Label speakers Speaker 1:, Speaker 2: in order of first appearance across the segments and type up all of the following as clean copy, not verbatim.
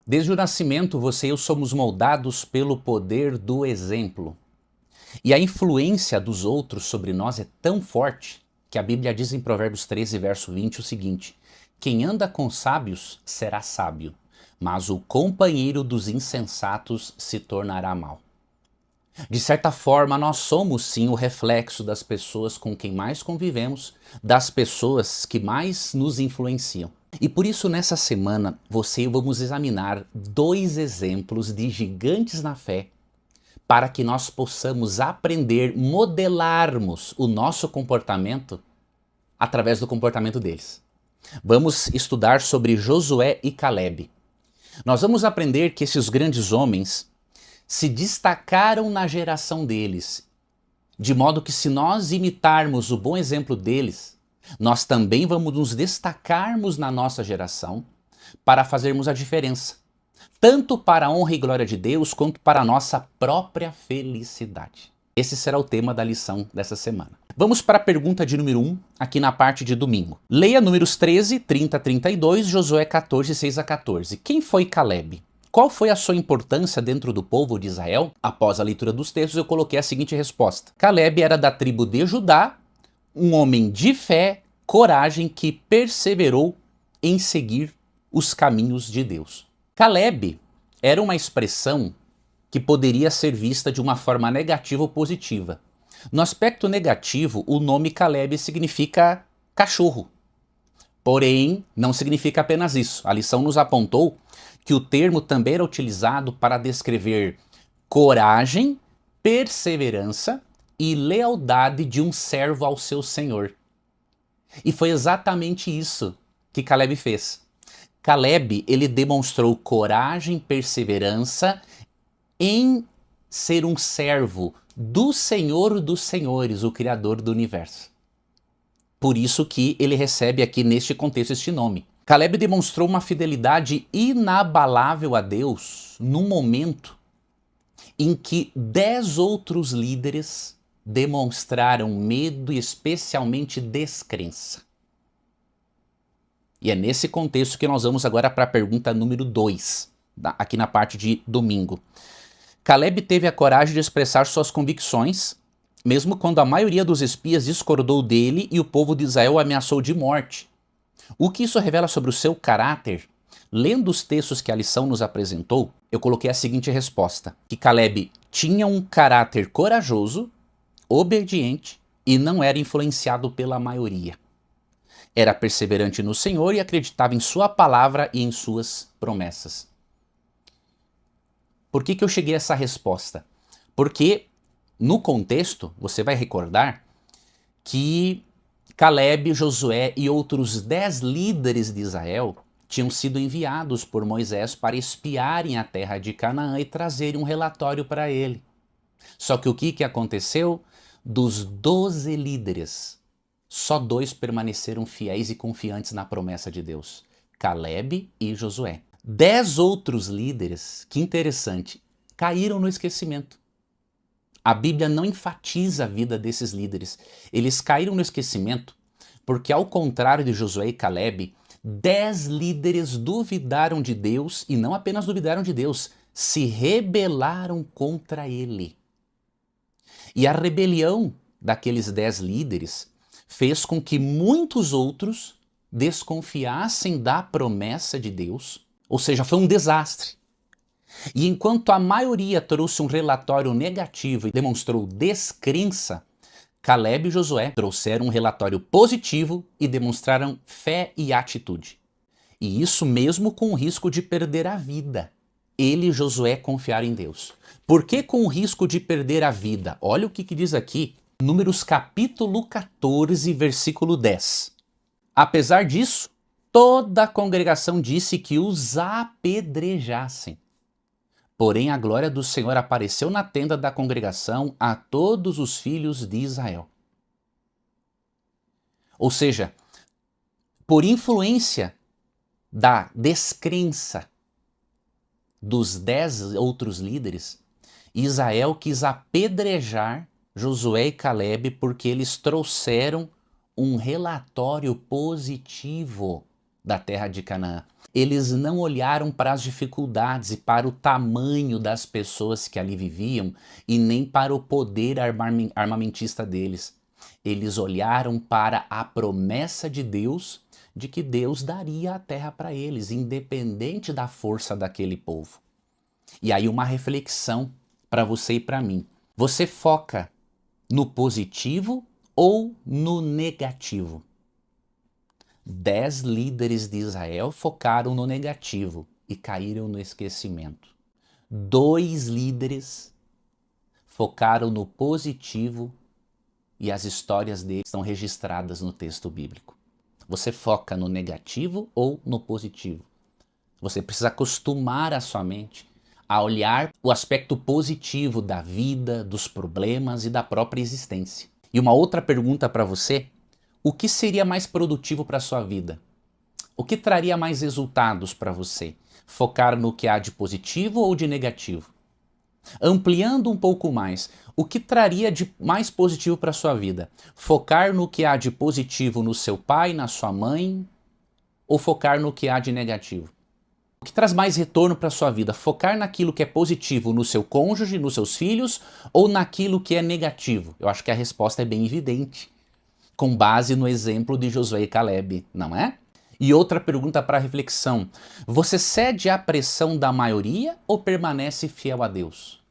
Speaker 1: Desde o nascimento, você e eu somos moldados pelo poder do exemplo. E a influência dos outros sobre nós é tão forte que a Bíblia diz em Provérbios 13, verso 20 o seguinte: quem anda com sábios será sábio, mas o companheiro dos insensatos se tornará mau. De certa forma, nós somos sim o reflexo das pessoas com quem mais convivemos, das pessoas que mais nos influenciam. E por isso, nessa semana, você e eu vamos examinar dois exemplos de gigantes na fé para que nós possamos aprender, modelarmos o nosso comportamento através do comportamento deles. Vamos estudar sobre Josué e Calebe. Nós vamos aprender que esses grandes homens se destacaram na geração deles, de modo que se nós imitarmos o bom exemplo deles, nós também vamos nos destacarmos na nossa geração para fazermos a diferença, tanto para a honra e glória de Deus, quanto para a nossa própria felicidade. Esse será o tema da lição dessa semana. Vamos para a pergunta de número 1, aqui na parte de domingo. Leia Números 13, 30 a 32, Josué 14, 6 a 14. Quem foi Calebe? Qual foi a sua importância dentro do povo de Israel? Após a leitura dos textos, eu coloquei a seguinte resposta. Calebe era da tribo de Judá, um homem de fé, coragem, que perseverou em seguir os caminhos de Deus. Calebe era uma expressão que poderia ser vista de uma forma negativa ou positiva. No aspecto negativo, o nome Calebe significa cachorro. Porém, não significa apenas isso. A lição nos apontou que o termo também era utilizado para descrever coragem, perseverança e lealdade de um servo ao seu senhor. E foi exatamente isso que Calebe fez. Calebe, ele demonstrou coragem, perseverança em ser um servo do Senhor dos Senhores, o Criador do universo. Por isso que ele recebe aqui neste contexto este nome. Calebe demonstrou uma fidelidade inabalável a Deus num momento em que 10 outros líderes demonstraram medo e especialmente descrença. E é nesse contexto que nós vamos agora para a pergunta número 2, aqui na parte de domingo. Calebe teve a coragem de expressar suas convicções, mesmo quando a maioria dos espias discordou dele e o povo de Israel o ameaçou de morte. O que isso revela sobre o seu caráter? Lendo os textos que a lição nos apresentou, eu coloquei a seguinte resposta: que Calebe tinha um caráter corajoso, obediente e não era influenciado pela maioria. Era perseverante no Senhor e acreditava em sua palavra e em suas promessas. Por que eu cheguei a essa resposta? Porque no contexto, você vai recordar que Calebe, Josué e outros 10 líderes de Israel tinham sido enviados por Moisés para espiarem a terra de Canaã e trazerem um relatório para ele. Só que o que aconteceu? Dos 12 líderes, só 2 permaneceram fiéis e confiantes na promessa de Deus: Calebe e Josué. 10 outros líderes, que interessante, caíram no esquecimento. A Bíblia não enfatiza a vida desses líderes. Eles caíram no esquecimento porque, ao contrário de Josué e Calebe, 10 líderes duvidaram de Deus e não apenas duvidaram de Deus, se rebelaram contra ele. E a rebelião daqueles 10 líderes fez com que muitos outros desconfiassem da promessa de Deus, ou seja, foi um desastre. E enquanto a maioria trouxe um relatório negativo e demonstrou descrença, Calebe e Josué trouxeram um relatório positivo e demonstraram fé e atitude. E isso mesmo com o risco de perder a vida. Ele e Josué confiaram em Deus. Por que com o risco de perder a vida? Olha o que diz aqui, Números capítulo 14, versículo 10. Apesar disso, toda a congregação disse que os apedrejassem. Porém, a glória do Senhor apareceu na tenda da congregação a todos os filhos de Israel. Ou seja, por influência da descrença dos 10 outros líderes, Israel quis apedrejar Josué e Calebe porque eles trouxeram um relatório positivo da terra de Canaã. Eles não olharam para as dificuldades e para o tamanho das pessoas que ali viviam e nem para o poder armamentista deles. Eles olharam para a promessa de Deus de que Deus daria a terra para eles, independente da força daquele povo. E aí uma reflexão para você e para mim. Você foca no positivo ou no negativo? 10 líderes de Israel focaram no negativo e caíram no esquecimento. 2 líderes focaram no positivo e as histórias deles estão registradas no texto bíblico. Você foca no negativo ou no positivo? Você precisa acostumar a sua mente a olhar o aspecto positivo da vida, dos problemas e da própria existência. E uma outra pergunta para você: o que seria mais produtivo para a sua vida? O que traria mais resultados para você? Focar no que há de positivo ou de negativo? Ampliando um pouco mais, o que traria de mais positivo para a sua vida? Focar no que há de positivo no seu pai, na sua mãe, ou focar no que há de negativo? O que traz mais retorno para a sua vida? Focar naquilo que é positivo no seu cônjuge, nos seus filhos, ou naquilo que é negativo? Eu acho que a resposta é bem evidente, com base no exemplo de Josué e Caleb, não é? E outra pergunta para reflexão: você cede à pressão da maioria ou permanece fiel a Deus?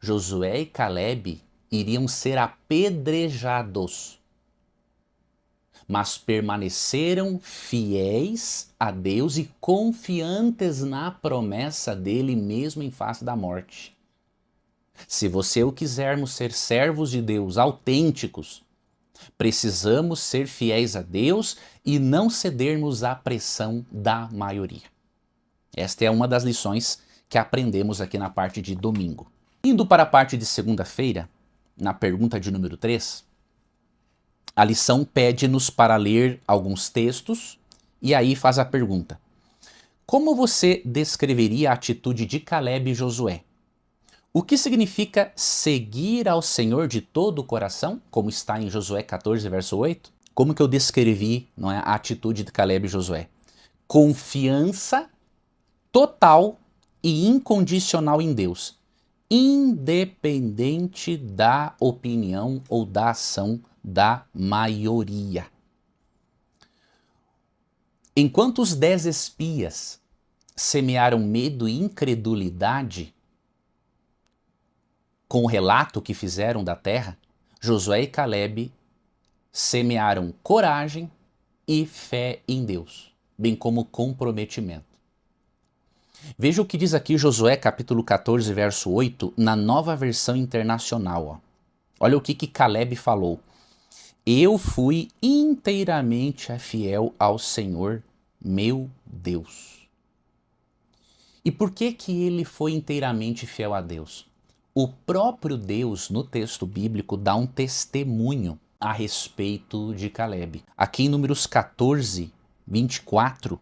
Speaker 1: Josué e Caleb iriam ser apedrejados, mas permaneceram fiéis a Deus e confiantes na promessa dele mesmo em face da morte. Se você e eu quisermos ser servos de Deus autênticos, precisamos ser fiéis a Deus e não cedermos à pressão da maioria. Esta é uma das lições que aprendemos aqui na parte de domingo. Indo para a parte de segunda-feira, na pergunta de número 3, a lição pede-nos para ler alguns textos e aí faz a pergunta: como você descreveria a atitude de Caleb e Josué? O que significa seguir ao Senhor de todo o coração, como está em Josué 14, verso 8? Como que eu descrevi, não é, a atitude de Caleb e Josué? Confiança total e incondicional em Deus, independente da opinião ou da ação da maioria. Enquanto os 10 espias semearam medo e incredulidade com o relato que fizeram da terra, Josué e Caleb semearam coragem e fé em Deus, bem como comprometimento. Veja o que diz aqui Josué capítulo 14, verso 8, na Nova Versão Internacional. Olha o que Caleb falou: eu fui inteiramente fiel ao Senhor, meu Deus. E por que ele foi inteiramente fiel a Deus? O próprio Deus, no texto bíblico, dá um testemunho a respeito de Caleb. Aqui em Números 14, 24,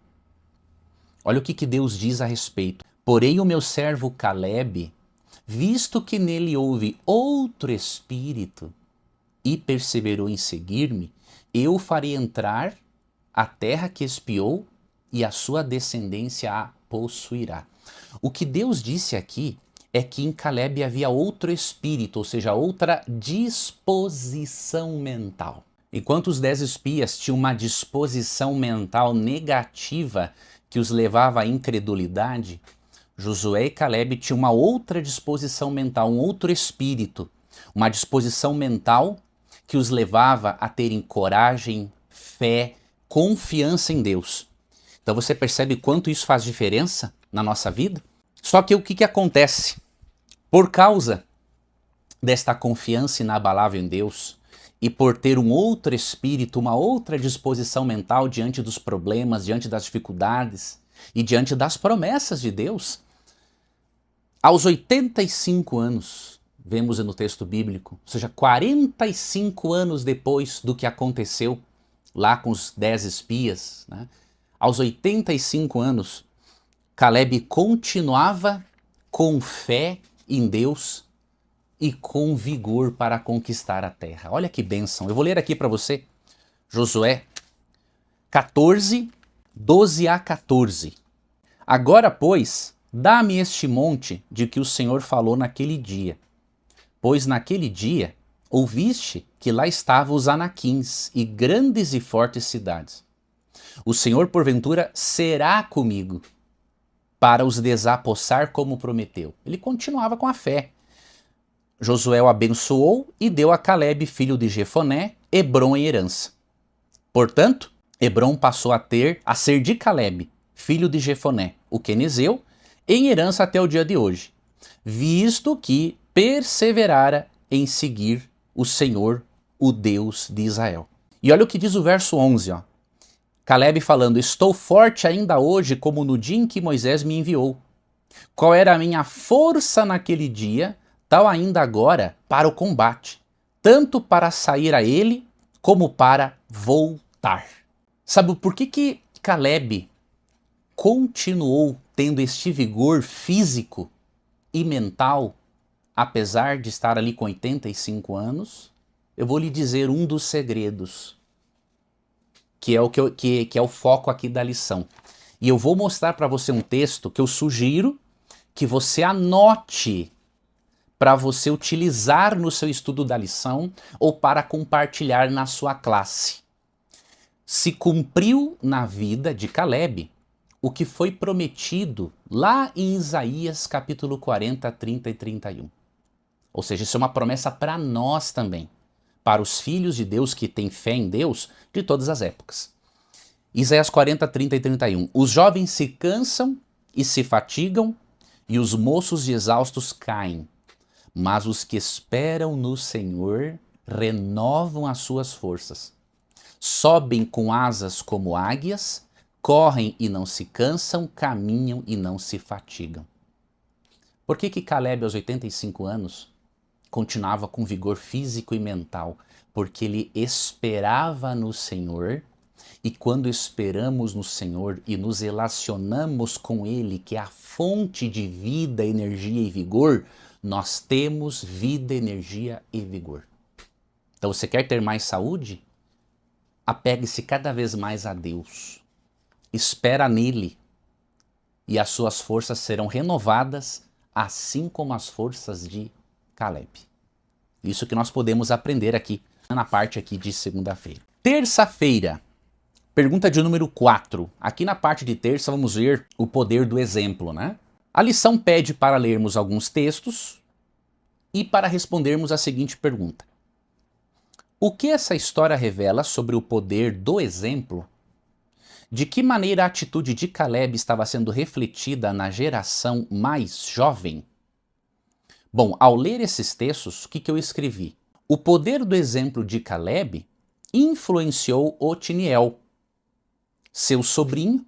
Speaker 1: olha o que Deus diz a respeito. Porém o meu servo Caleb, visto que nele houve outro espírito e perseverou em seguir-me, eu o farei entrar a terra que espiou e a sua descendência a possuirá. O que Deus disse aqui é que em Caleb havia outro espírito, ou seja, outra disposição mental. Enquanto os 10 espias tinham uma disposição mental negativa que os levava à incredulidade, Josué e Caleb tinham uma outra disposição mental, um outro espírito, uma disposição mental que os levava a terem coragem, fé, confiança em Deus. Então você percebe quanto isso faz diferença na nossa vida? Só que o que acontece? Por causa desta confiança inabalável em Deus e por ter um outro espírito, uma outra disposição mental diante dos problemas, diante das dificuldades e diante das promessas de Deus, aos 85 anos, vemos no texto bíblico, ou seja, 45 anos depois do que aconteceu lá com os 10 espias, né? Aos 85 anos, Caleb continuava com fé em Deus e com vigor para conquistar a terra. Olha que bênção. Eu vou ler aqui para você Josué 14, 12 a 14. Agora, pois, dá-me este monte de que o Senhor falou naquele dia. Pois naquele dia ouviste que lá estavam os anaquins e grandes e fortes cidades. O Senhor, porventura, será comigo para os desapossar como prometeu. Ele continuava com a fé. Josué o abençoou e deu a Calebe, filho de Jefoné, Hebrom em herança. Portanto, Hebrom passou a ser de Calebe, filho de Jefoné, o quenezeu, em herança até o dia de hoje, visto que perseverara em seguir o Senhor, o Deus de Israel. E olha o que diz o verso 11, ó. Calebe falando, estou forte ainda hoje como no dia em que Moisés me enviou. Qual era a minha força naquele dia, tal ainda agora para o combate, tanto para sair a ele, como para voltar. Sabe por que Calebe continuou tendo este vigor físico e mental, apesar de estar ali com 85 anos? Eu vou lhe dizer um dos segredos, que é o foco aqui da lição. E eu vou mostrar para você um texto que eu sugiro que você anote para você utilizar no seu estudo da lição ou para compartilhar na sua classe. Se cumpriu na vida de Calebe o que foi prometido lá em Isaías capítulo 40, 30 e 31. Ou seja, isso é uma promessa para nós também, para os filhos de Deus que têm fé em Deus de todas as épocas. Isaías 40, 30 e 31. Os jovens se cansam e se fatigam, e os moços e exaustos caem. Mas os que esperam no Senhor renovam as suas forças. Sobem com asas como águias, correm e não se cansam, caminham e não se fatigam. Por que Calebe, aos 85 anos, continuava com vigor físico e mental? Porque ele esperava no Senhor, e quando esperamos no Senhor e nos relacionamos com Ele, que é a fonte de vida, energia e vigor, nós temos vida, energia e vigor. Então você quer ter mais saúde? Apegue-se cada vez mais a Deus. Espera nele e as suas forças serão renovadas, assim como as forças de Calebe. Isso que nós podemos aprender aqui na parte aqui de segunda-feira. Terça-feira, pergunta de número 4. Aqui na parte de terça vamos ver o poder do exemplo, né? A lição pede para lermos alguns textos e para respondermos a seguinte pergunta. O que essa história revela sobre o poder do exemplo? De que maneira a atitude de Calebe estava sendo refletida na geração mais jovem? Bom, ao ler esses textos, o que eu escrevi? O poder do exemplo de Calebe influenciou Otiniel, seu sobrinho,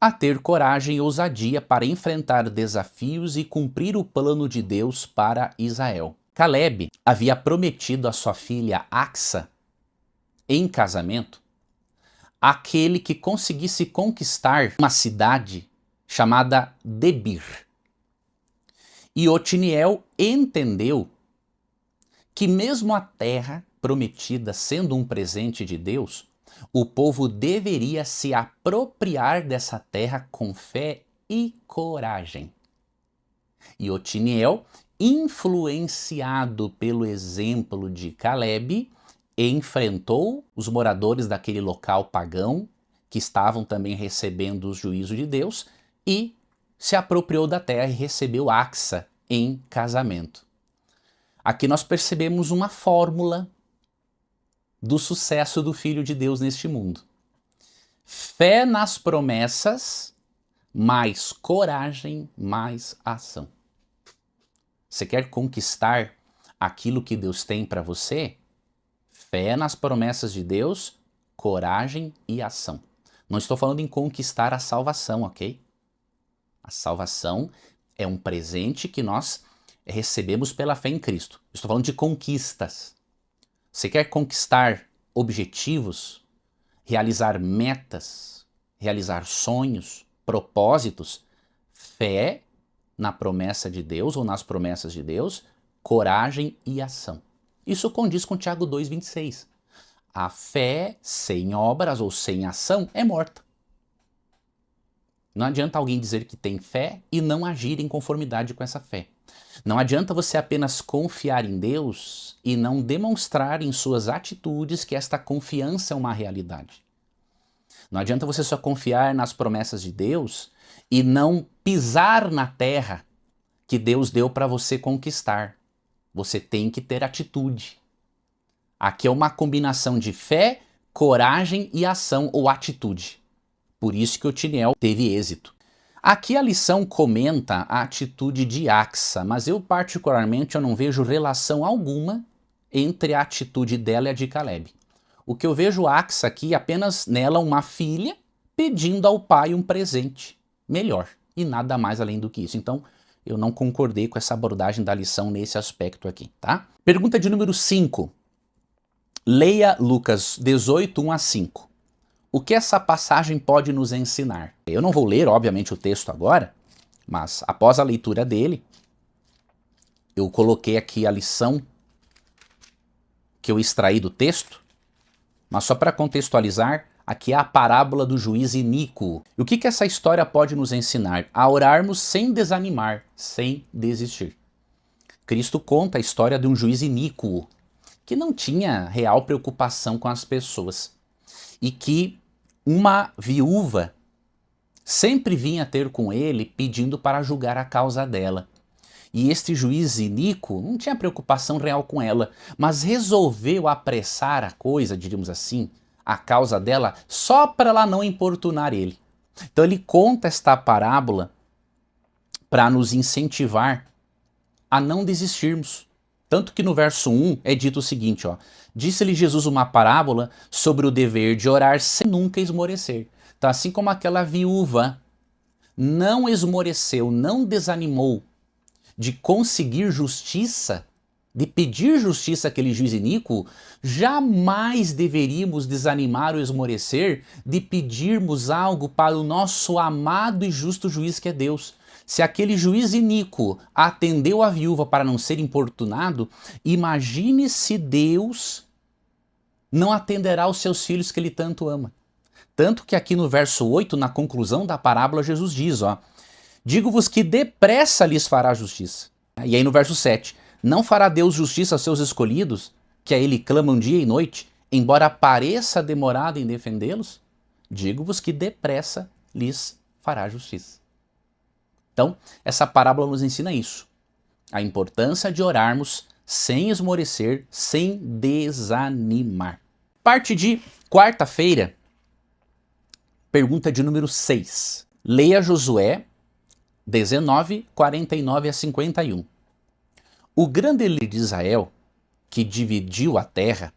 Speaker 1: a ter coragem e ousadia para enfrentar desafios e cumprir o plano de Deus para Israel. Calebe havia prometido a sua filha Axa, em casamento, aquele que conseguisse conquistar uma cidade chamada Debir. E Otiniel entendeu que mesmo a terra prometida sendo um presente de Deus, o povo deveria se apropriar dessa terra com fé e coragem. E Otiniel, influenciado pelo exemplo de Calebe, enfrentou os moradores daquele local pagão, que estavam também recebendo o juízo de Deus, e se apropriou da terra e recebeu Axa em casamento. Aqui nós percebemos uma fórmula do sucesso do Filho de Deus neste mundo. Fé nas promessas, mais coragem, mais ação. Você quer conquistar aquilo que Deus tem para você? Fé nas promessas de Deus, coragem e ação. Não estou falando em conquistar a salvação, ok? A salvação é um presente que nós recebemos pela fé em Cristo. Estou falando de conquistas. Você quer conquistar objetivos, realizar metas, realizar sonhos, propósitos? Fé na promessa de Deus ou nas promessas de Deus, coragem e ação. Isso condiz com Tiago 2,26. A fé sem obras ou sem ação é morta. Não adianta alguém dizer que tem fé e não agir em conformidade com essa fé. Não adianta você apenas confiar em Deus e não demonstrar em suas atitudes que esta confiança é uma realidade. Não adianta você só confiar nas promessas de Deus e não pisar na terra que Deus deu para você conquistar. Você tem que ter atitude. Aqui é uma combinação de fé, coragem e ação ou atitude. Por isso que Otiniel teve êxito. Aqui a lição comenta a atitude de Axa, mas eu particularmente eu não vejo relação alguma entre a atitude dela e a de Caleb. O que eu vejo Axa aqui é apenas nela uma filha pedindo ao pai um presente melhor e nada mais além do que isso. Então eu não concordei com essa abordagem da lição nesse aspecto aqui, tá? Pergunta de número 5. Leia Lucas 18, 1 a 5. O que essa passagem pode nos ensinar? Eu não vou ler, obviamente, o texto agora, mas após a leitura dele, eu coloquei aqui a lição que eu extraí do texto, mas só para contextualizar, aqui é a parábola do juiz iníquo. E o que essa história pode nos ensinar? A orarmos sem desanimar, sem desistir. Cristo conta a história de um juiz iníquo, que não tinha real preocupação com as pessoas. E que uma viúva sempre vinha ter com ele pedindo para julgar a causa dela. E este juiz iníquo não tinha preocupação real com ela, mas resolveu apressar a coisa, diríamos assim, a causa dela, só para ela não importunar ele. Então ele conta esta parábola para nos incentivar a não desistirmos. Tanto que no verso 1 é dito o seguinte, ó: disse-lhe Jesus uma parábola sobre o dever de orar sem nunca esmorecer. Então, assim como aquela viúva não esmoreceu, não desanimou de conseguir justiça, de pedir justiça àquele juiz iníquo, jamais deveríamos desanimar ou esmorecer de pedirmos algo para o nosso amado e justo juiz que é Deus. Se aquele juiz iníquo atendeu a viúva para não ser importunado, imagine se Deus não atenderá os seus filhos que ele tanto ama. Tanto que aqui no verso 8, na conclusão da parábola, Jesus diz, ó: digo-vos que depressa lhes fará justiça. E aí no verso 7, não fará Deus justiça aos seus escolhidos, que a ele clamam dia e noite, embora pareça demorado em defendê-los? Digo-vos que depressa lhes fará justiça. Então, essa parábola nos ensina isso. A importância de orarmos sem esmorecer, sem desanimar. Parte de quarta-feira, pergunta de número 6. Leia Josué 19, 49 a 51. O grande líder de Israel, que dividiu a terra,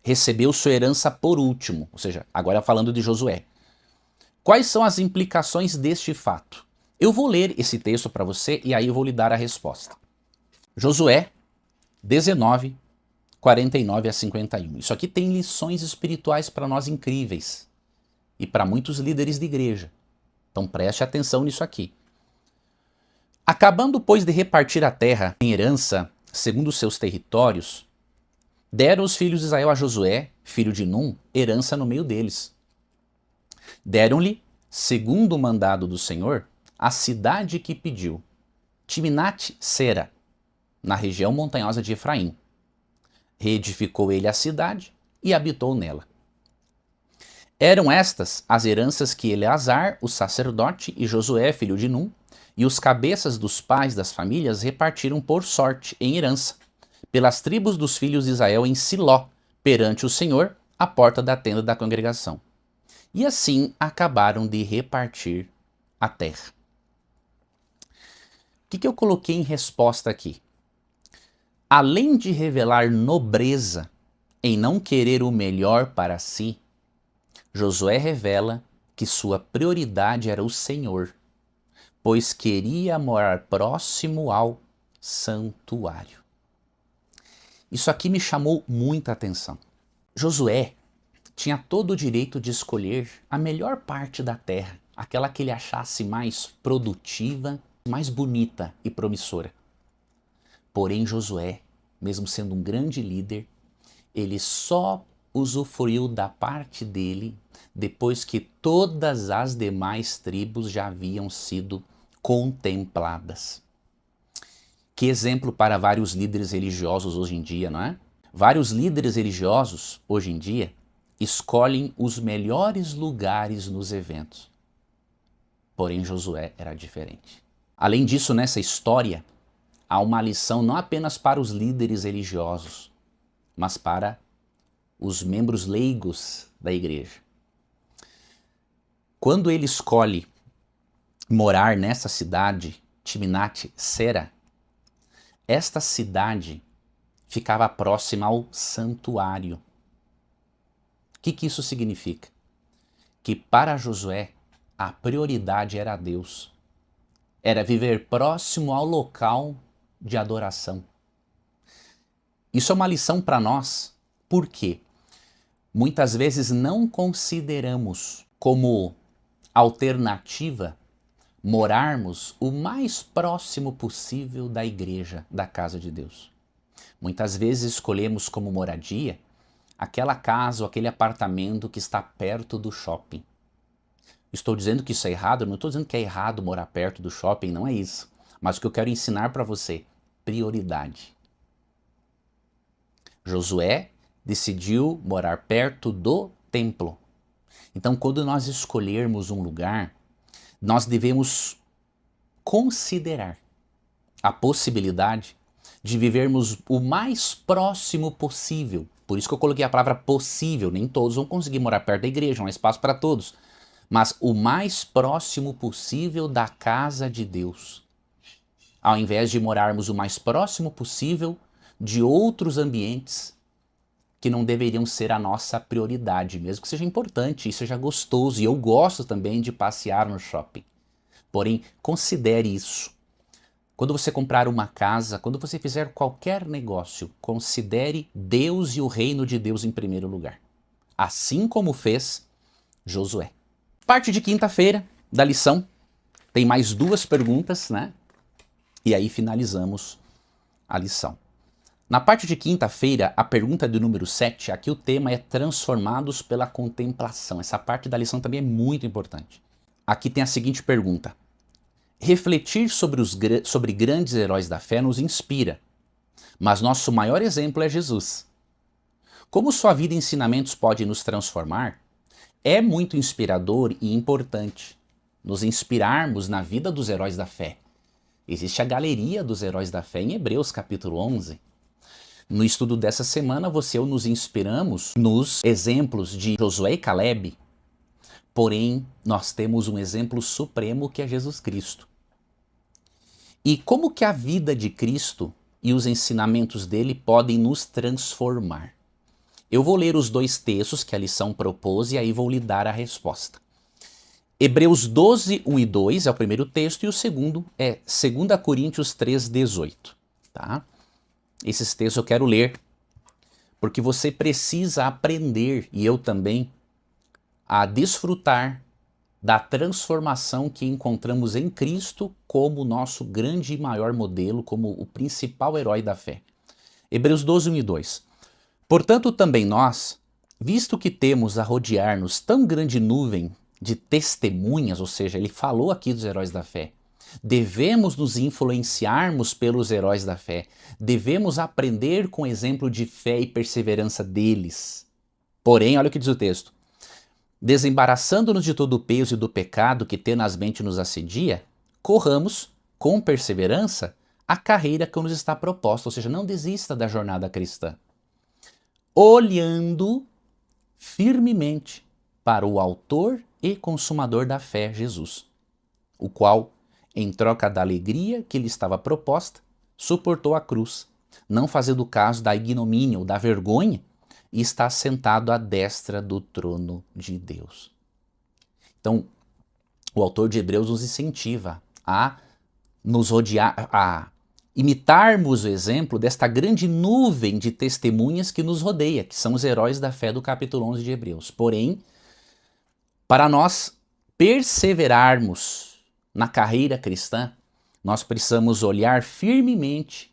Speaker 1: recebeu sua herança por último, ou seja, agora falando de Josué. Quais são as implicações deste fato? Eu vou ler esse texto para você e aí eu vou lhe dar a resposta. Josué 19, 49 a 51. Isso aqui tem lições espirituais para nós incríveis e para muitos líderes de igreja. Então preste atenção nisso aqui. Acabando, pois, de repartir a terra em herança, segundo os seus territórios, deram os filhos de Israel a Josué, filho de Num, herança no meio deles. Deram-lhe, segundo o mandado do Senhor, a cidade que pediu, Timnat-Sera, na região montanhosa de Efraim. Reedificou ele a cidade e habitou nela. Eram estas as heranças que Eleazar, o sacerdote, e Josué, filho de Num, e os cabeças dos pais das famílias repartiram por sorte em herança, pelas tribos dos filhos de Israel em Siló, perante o Senhor, à porta da tenda da congregação. E assim acabaram de repartir a terra. O que eu coloquei em resposta aqui? Além de revelar nobreza em não querer o melhor para si, Josué revela que sua prioridade era o Senhor, pois queria morar próximo ao santuário. Isso aqui me chamou muita atenção. Josué tinha todo o direito de escolher a melhor parte da terra, aquela que ele achasse mais produtiva, mais bonita e promissora. Porém, Josué, mesmo sendo um grande líder, ele só usufruiu da parte dele depois que todas as demais tribos já haviam sido contempladas. Que exemplo para vários líderes religiosos hoje em dia, não é? Vários líderes religiosos hoje em dia escolhem os melhores lugares nos eventos. Porém, Josué era diferente. Além disso, nessa história, há uma lição não apenas para os líderes religiosos, mas para os membros leigos da igreja. Quando ele escolhe morar nessa cidade, Timnat-Sera, esta cidade ficava próxima ao santuário. O que isso significa? Que para Josué a prioridade era Deus. Era viver próximo ao local de adoração. Isso é uma lição para nós, porque muitas vezes não consideramos como alternativa morarmos o mais próximo possível da igreja, da casa de Deus. Muitas vezes escolhemos como moradia aquela casa ou aquele apartamento que está perto do shopping. Estou dizendo que isso é errado? Não estou dizendo que é errado morar perto do shopping, não é isso. Mas o que eu quero ensinar para você, prioridade. Josué decidiu morar perto do templo. Então, quando nós escolhermos um lugar, nós devemos considerar a possibilidade de vivermos o mais próximo possível. Por isso que eu coloquei a palavra possível. Nem todos vão conseguir morar perto da igreja, não há espaço para todos. Mas o mais próximo possível da casa de Deus. Ao invés de morarmos o mais próximo possível de outros ambientes que não deveriam ser a nossa prioridade, mesmo que seja importante e seja gostoso. E eu gosto também de passear no shopping. Porém, considere isso. Quando você comprar uma casa, quando você fizer qualquer negócio, considere Deus e o reino de Deus em primeiro lugar. Assim como fez Josué. Parte de quinta-feira da lição. Tem mais 2 perguntas, né? E aí finalizamos a lição. Na parte de quinta-feira, a pergunta do número 7, aqui o tema é transformados pela contemplação. Essa parte da lição também é muito importante. Aqui tem a seguinte pergunta. Refletir sobre grandes heróis da fé nos inspira, mas nosso maior exemplo é Jesus. Como sua vida e ensinamentos podem nos transformar? É muito inspirador e importante nos inspirarmos na vida dos heróis da fé. Existe a galeria dos heróis da fé em Hebreus capítulo 11. No estudo dessa semana, você e eu nos inspiramos nos exemplos de Josué e Caleb, porém nós temos um exemplo supremo que é Jesus Cristo. E como que a vida de Cristo e os ensinamentos dele podem nos transformar? Eu vou ler os 2 textos que a lição propôs e aí vou lhe dar a resposta. Hebreus 12, 1 e 2 é o primeiro texto e o segundo é 2 Coríntios 3, 18. Tá? Esses textos eu quero ler porque você precisa aprender, e eu também, a desfrutar da transformação que encontramos em Cristo como nosso grande e maior modelo, como o principal herói da fé. Hebreus 12, 1 e 2. Portanto, também nós, visto que temos a rodear-nos tão grande nuvem de testemunhas, ou seja, ele falou aqui dos heróis da fé, devemos nos influenciarmos pelos heróis da fé, devemos aprender com o exemplo de fé e perseverança deles. Porém, olha o que diz o texto, desembaraçando-nos de todo o peso e do pecado que tenazmente nos assedia, corramos, com perseverança, a carreira que nos está proposta, ou seja, não desista da jornada cristã. Olhando firmemente para o autor e consumador da fé, Jesus, o qual, em troca da alegria que lhe estava proposta, suportou a cruz, não fazendo caso da ignomínia ou da vergonha, e está sentado à destra do trono de Deus. Então, o autor de Hebreus nos incentiva a nos rodear, a imitarmos o exemplo desta grande nuvem de testemunhas que nos rodeia, que são os heróis da fé do capítulo 11 de Hebreus. Porém, para nós perseverarmos na carreira cristã, nós precisamos olhar firmemente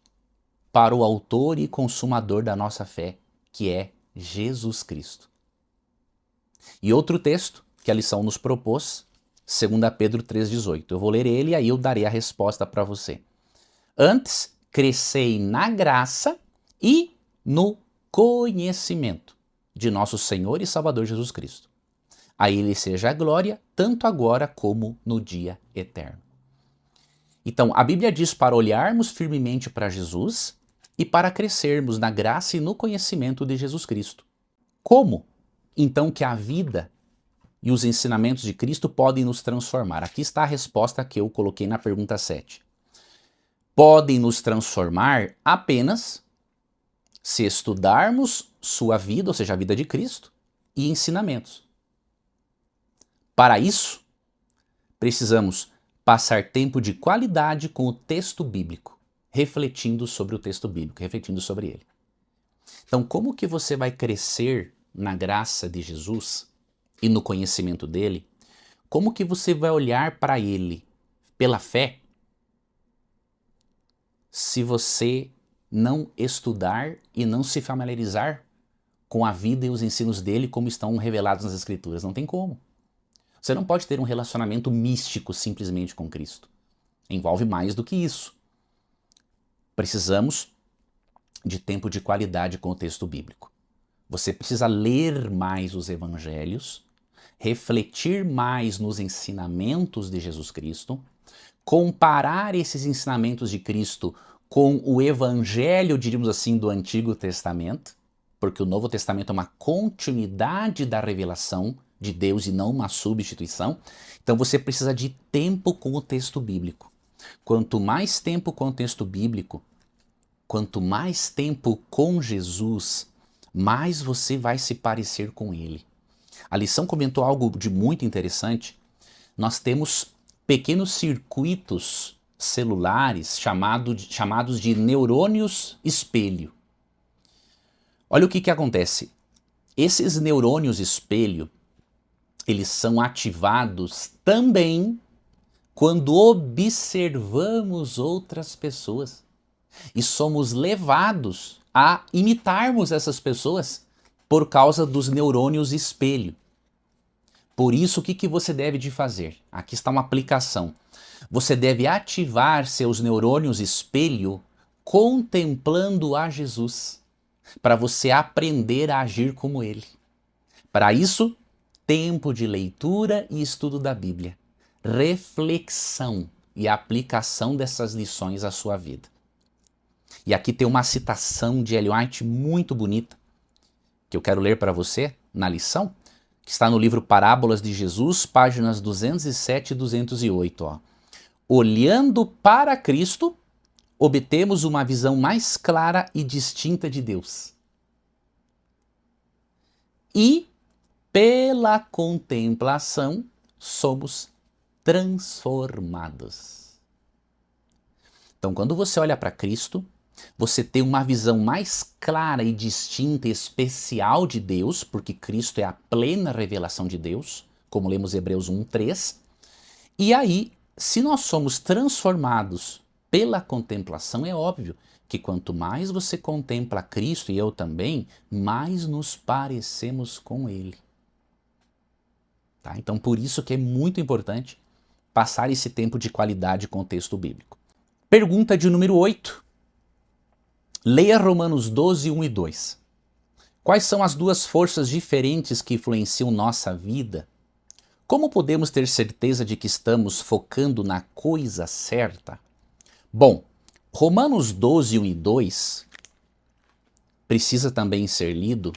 Speaker 1: para o autor e consumador da nossa fé, que é Jesus Cristo. E outro texto que a lição nos propôs, 2 Pedro 3,18. Eu vou ler ele e aí eu darei a resposta para você. Antes, crescei na graça e no conhecimento de nosso Senhor e Salvador Jesus Cristo. A Ele seja a glória, tanto agora como no dia eterno. Então, a Bíblia diz para olharmos firmemente para Jesus e para crescermos na graça e no conhecimento de Jesus Cristo. Como, então, que a vida e os ensinamentos de Cristo podem nos transformar? Aqui está a resposta que eu coloquei na pergunta 7. Podem nos transformar apenas se estudarmos sua vida, ou seja, a vida de Cristo, e ensinamentos. Para isso, precisamos passar tempo de qualidade com o texto bíblico, refletindo sobre o texto bíblico, refletindo sobre ele. Então, como que você vai crescer na graça de Jesus e no conhecimento dele? Como que você vai olhar para ele pela fé se você não estudar e não se familiarizar com a vida e os ensinos dele como estão revelados nas Escrituras? Não tem como. Você não pode ter um relacionamento místico simplesmente com Cristo. Envolve mais do que isso. Precisamos de tempo de qualidade com o texto bíblico. Você precisa ler mais os evangelhos, refletir mais nos ensinamentos de Jesus Cristo, comparar esses ensinamentos de Cristo com o evangelho, diríamos assim, do Antigo Testamento, porque o Novo Testamento é uma continuidade da revelação de Deus e não uma substituição. Então você precisa de tempo com o texto bíblico. Quanto mais tempo com o texto bíblico, quanto mais tempo com Jesus, mais você vai se parecer com ele. A lição comentou algo de muito interessante. Nós temos pequenos circuitos celulares chamados de neurônios espelho. Olha o que acontece. Esses neurônios espelho, eles são ativados também quando observamos outras pessoas e somos levados a imitarmos essas pessoas por causa dos neurônios espelho. Por isso, o que você deve de fazer? Aqui está uma aplicação. Você deve ativar seus neurônios espelho contemplando a Jesus, para você aprender a agir como ele. Para isso, tempo de leitura e estudo da Bíblia, reflexão e aplicação dessas lições à sua vida. E aqui tem uma citação de Ellen White muito bonita, que eu quero ler para você na lição, que está no livro Parábolas de Jesus, páginas 207 e 208. Ó. Olhando para Cristo, obtemos uma visão mais clara e distinta de Deus. E pela contemplação, somos transformados. Então, quando você olha para Cristo, você tem uma visão mais clara e distinta e especial de Deus, porque Cristo é a plena revelação de Deus, como lemos Hebreus 1:3. E aí, se nós somos transformados pela contemplação, é óbvio que quanto mais você contempla Cristo, e eu também, mais nos parecemos com Ele. Tá? Então, por isso que é muito importante passar esse tempo de qualidade com o texto bíblico. Pergunta de número 8. Leia Romanos 12, 1 e 2. Quais são as duas forças diferentes que influenciam nossa vida? Como podemos ter certeza de que estamos focando na coisa certa? Bom, Romanos 12, 1 e 2 precisa também ser lido,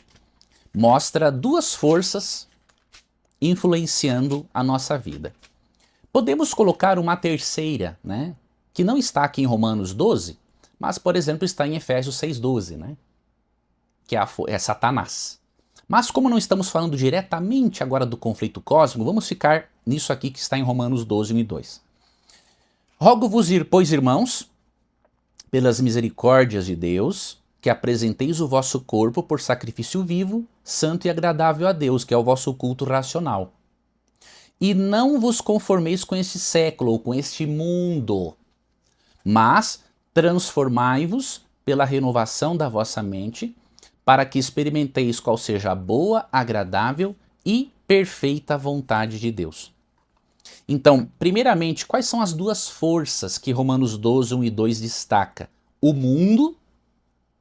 Speaker 1: mostra duas forças influenciando a nossa vida. Podemos colocar uma terceira, né, que não está aqui em Romanos 12, mas, por exemplo, está em Efésios 6,12, né, que é Satanás. Mas como não estamos falando diretamente agora do conflito cósmico, vamos ficar nisso aqui que está em Romanos 12, 1 e 2. Rogo-vos, pois, irmãos, pelas misericórdias de Deus, que apresenteis o vosso corpo por sacrifício vivo, santo e agradável a Deus, que é o vosso culto racional. E não vos conformeis com este século ou com este mundo, mas transformai-vos pela renovação da vossa mente, para que experimenteis qual seja a boa, agradável e perfeita vontade de Deus. Então, primeiramente, quais são as duas forças que Romanos 12, 1 e 2 destaca? O mundo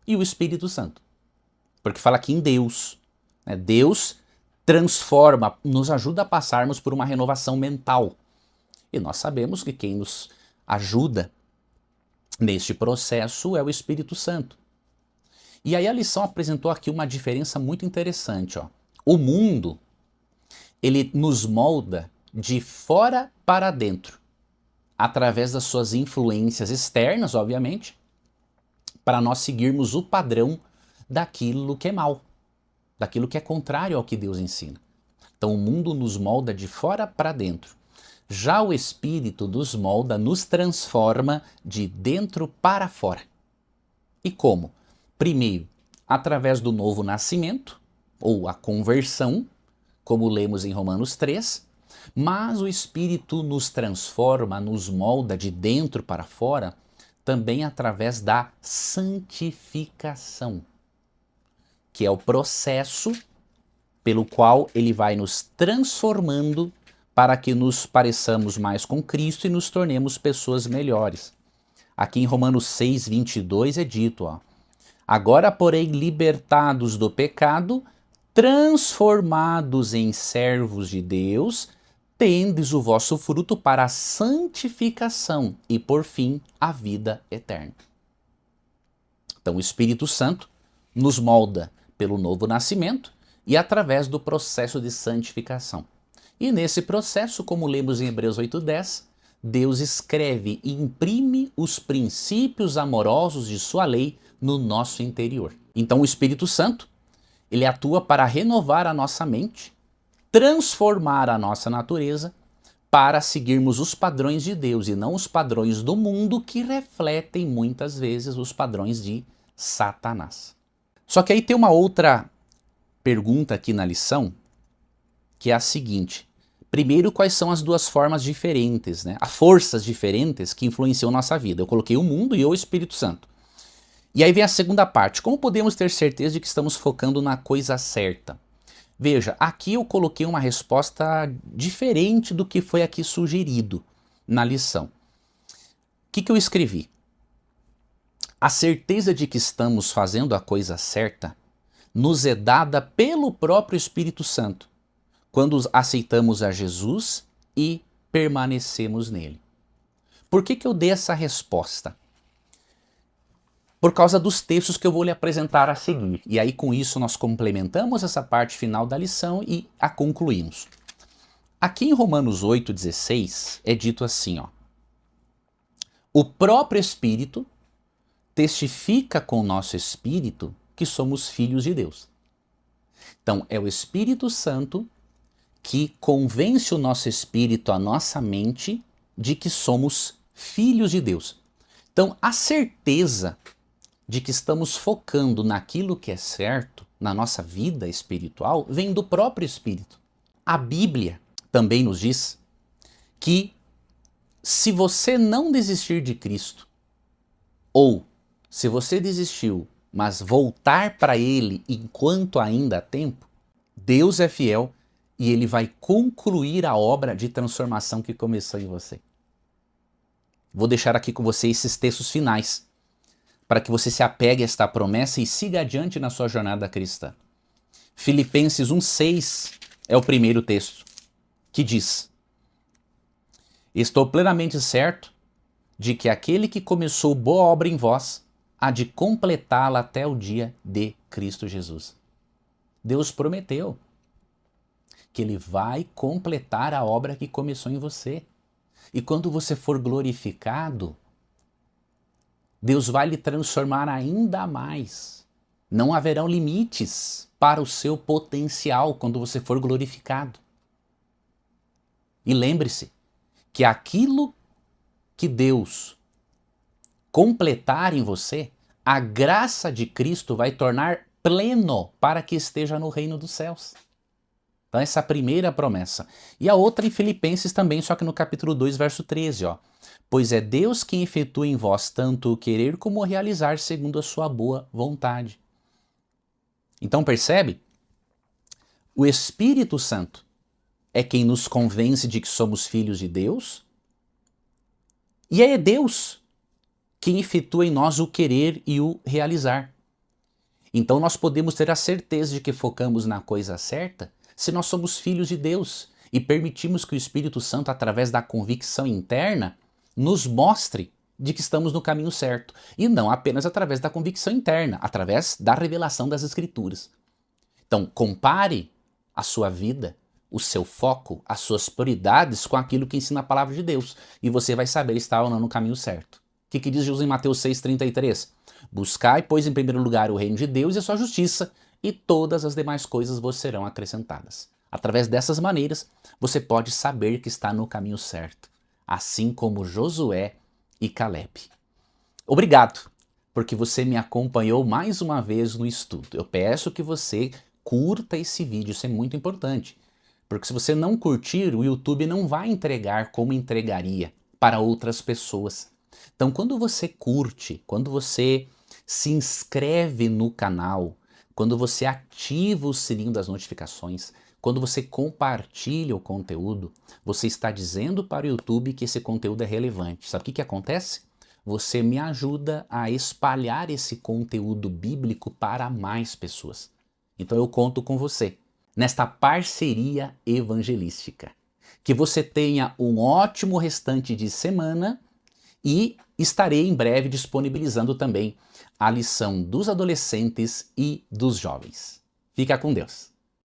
Speaker 1: e o Espírito Santo. Porque fala aqui em Deus. Né? Deus transforma, nos ajuda a passarmos por uma renovação mental. E nós sabemos que quem nos ajuda neste processo é o Espírito Santo. E aí a lição apresentou aqui uma diferença muito interessante. Ó. O mundo, ele nos molda de fora para dentro, através das suas influências externas, obviamente, para nós seguirmos o padrão daquilo que é mal, daquilo que é contrário ao que Deus ensina. Então o mundo nos molda de fora para dentro. Já o Espírito nos molda, nos transforma de dentro para fora. E como? Primeiro, através do novo nascimento, ou a conversão, como lemos em Romanos 3, mas o Espírito nos transforma, nos molda de dentro para fora, também através da santificação, que é o processo pelo qual ele vai nos transformando para que nos pareçamos mais com Cristo e nos tornemos pessoas melhores. Aqui em Romanos 6, 22 é dito, ó, agora, porém, libertados do pecado, transformados em servos de Deus, tendes o vosso fruto para a santificação e, por fim, a vida eterna. Então, o Espírito Santo nos molda pelo novo nascimento e através do processo de santificação. E nesse processo, como lemos em Hebreus 8:10, Deus escreve e imprime os princípios amorosos de sua lei no nosso interior. Então o Espírito Santo, ele atua para renovar a nossa mente, transformar a nossa natureza para seguirmos os padrões de Deus e não os padrões do mundo que refletem muitas vezes os padrões de Satanás. Só que aí tem uma outra pergunta aqui na lição, que é a seguinte. Primeiro, quais são as duas formas diferentes, né? As forças diferentes que influenciam nossa vida. Eu coloquei o mundo e o Espírito Santo. E aí vem a segunda parte. Como podemos ter certeza de que estamos focando na coisa certa? Veja, aqui eu coloquei uma resposta diferente do que foi aqui sugerido na lição. O que eu escrevi? A certeza de que estamos fazendo a coisa certa nos é dada pelo próprio Espírito Santo, quando aceitamos a Jesus e permanecemos nele. Por que eu dei essa resposta? Por causa dos textos que eu vou lhe apresentar a seguir. E aí com isso nós complementamos essa parte final da lição e a concluímos. Aqui em Romanos 8,16 é dito assim, ó. O próprio Espírito testifica com o nosso espírito que somos filhos de Deus. Então é o Espírito Santo que convence o nosso espírito, a nossa mente, de que somos filhos de Deus. Então, a certeza de que estamos focando naquilo que é certo, na nossa vida espiritual, vem do próprio Espírito. A Bíblia também nos diz que se você não desistir de Cristo, ou se você desistiu, mas voltar para Ele enquanto ainda há tempo, Deus é fiel e Ele vai concluir a obra de transformação que começou em você. Vou deixar aqui com você esses textos finais, para que você se apegue a esta promessa e siga adiante na sua jornada cristã. Filipenses 1,6 é o primeiro texto, que diz: estou plenamente certo de que aquele que começou boa obra em vós há de completá-la até o dia de Cristo Jesus. Deus prometeu que Ele vai completar a obra que começou em você. E quando você for glorificado, Deus vai lhe transformar ainda mais. Não haverão limites para o seu potencial quando você for glorificado. E lembre-se que aquilo que Deus completar em você, a graça de Cristo vai tornar pleno para que esteja no reino dos céus. Então essa é a primeira promessa. E a outra em Filipenses também, só que no capítulo 2, verso 13, ó. Pois é Deus quem efetua em vós tanto o querer como o realizar segundo a sua boa vontade. Então percebe? O Espírito Santo é quem nos convence de que somos filhos de Deus, e é Deus quem efetua em nós o querer e o realizar. Então nós podemos ter a certeza de que focamos na coisa certa se nós somos filhos de Deus e permitimos que o Espírito Santo, através da convicção interna, nos mostre de que estamos no caminho certo. E não apenas através da convicção interna, através da revelação das Escrituras. Então, compare a sua vida, o seu foco, as suas prioridades com aquilo que ensina a palavra de Deus. E você vai saber estar ou não no caminho certo. O que diz Jesus em Mateus 6,33? Buscai, pois, em primeiro lugar o reino de Deus e a sua justiça, e todas as demais coisas vos serão acrescentadas. Através dessas maneiras, você pode saber que está no caminho certo, assim como Josué e Caleb. Obrigado, porque você me acompanhou mais uma vez no estudo. Eu peço que você curta esse vídeo, isso é muito importante. Porque se você não curtir, o YouTube não vai entregar como entregaria para outras pessoas. Então, quando você curte, quando você se inscreve no canal, quando você ativa o sininho das notificações, quando você compartilha o conteúdo, você está dizendo para o YouTube que esse conteúdo é relevante. Sabe o que acontece? Você me ajuda a espalhar esse conteúdo bíblico para mais pessoas. Então eu conto com você nesta parceria evangelística. Que você tenha um ótimo restante de semana e estarei em breve disponibilizando também a lição dos adolescentes e dos jovens. Fica com Deus!